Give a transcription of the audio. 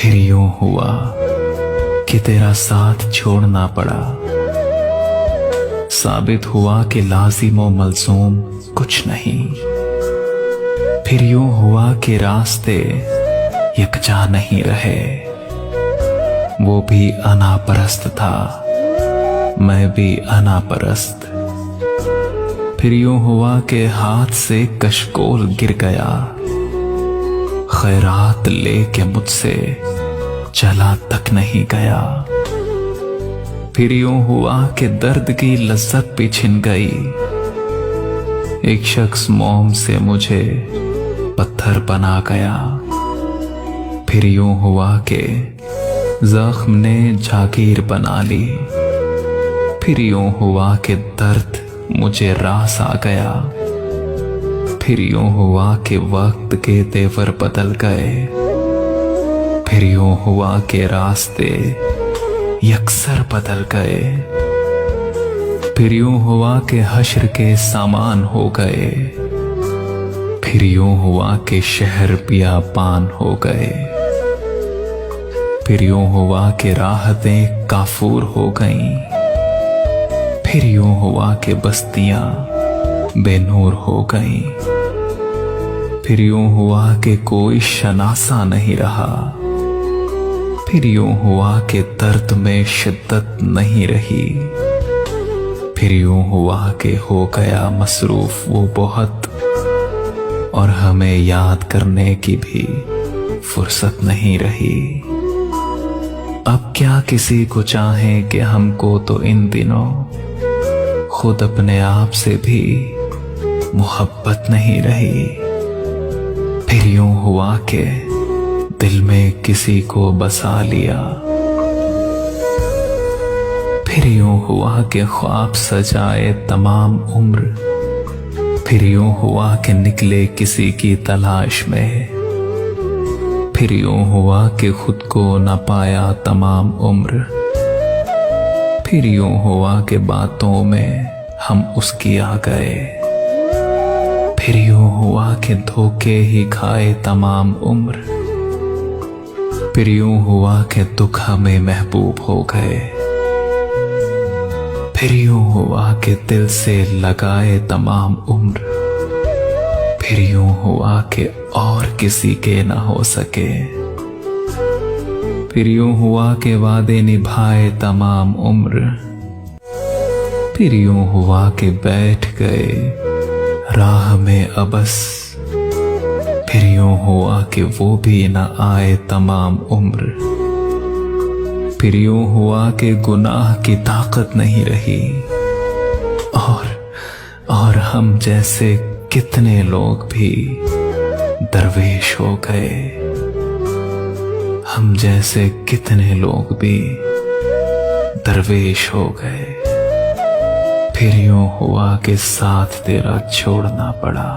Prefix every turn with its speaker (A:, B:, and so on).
A: फिर यूं हुआ कि तेरा साथ छोड़ना पड़ा। साबित हुआ कि लाजिम व मलजूम कुछ नहीं। फिर यूं हुआ कि रास्ते यकजा नहीं रहे। वो भी अनापरस्त था, मैं भी अनापरस्त। फिर यूं हुआ कि हाथ से कशकोल गिर गया। खैरात लेके मुझसे चला तक नहीं गया। फिर यूं हुआ कि दर्द की लज्जत भी छिन गई। एक शख्स मोम से मुझे पत्थर बना गया। फिर यूं हुआ कि जख्म ने जागीर बना ली। फिर यूं हुआ कि दर्द मुझे रास आ गया। फिर यूं हुआ कि वक्त के तेवर बदल गए। फिर यूं हुआ कि रास्ते यकसर बदल गए। फिर यूं हुआ कि हश्र के सामान हो गए। फिर यूं हुआ कि शहर बियाबान हो गए। फिर यूं हुआ कि राहतें काफूर हो गईं। फिर यूं हुआ कि बस्तियां बेनूर हो गईं। फिर यूं हुआ कि कोई शनासा नहीं रहा। फिर यूं हुआ कि दर्द में शिद्दत नहीं रही। फिर यूं हुआ कि हो गया मसरूफ वो बहुत, और हमें याद करने की भी फुर्सत नहीं रही। अब क्या किसी को चाहे कि हमको तो इन दिनों खुद अपने आप से भी मोहब्बत नहीं रही। फिर यूं हुआ कि दिल में किसी को बसा लिया। फिर यूं हुआ कि ख्वाब सजाए तमाम उम्र। फिर यूं हुआ कि निकले किसी की तलाश में। फिर यूं हुआ कि खुद को न पाया तमाम उम्र। फिर यूं हुआ कि बातों में हम उसकी आ गए। फिर यूं हुआ कि धोखे ही खाए तमाम उम्र। फिर यूं हुआ कि दुख हमें महबूब हो गए। फिर यूं हुआ कि दिल से लगाए तमाम उम्र। फिर यूं हुआ कि और किसी के ना हो सके। फिर यूं हुआ कि वादे निभाए तमाम उम्र। फिर यूं हुआ कि बैठ गए राह में अबस। फिर यूं हुआ कि वो भी न आए तमाम उम्र। फिर यूं हुआ कि गुनाह की ताकत नहीं रही। और हम जैसे कितने लोग भी दरवेश हो गए। हम जैसे कितने लोग भी दरवेश हो गए। फिर यूं हुआ कि साथ तेरा छोड़ना पड़ा।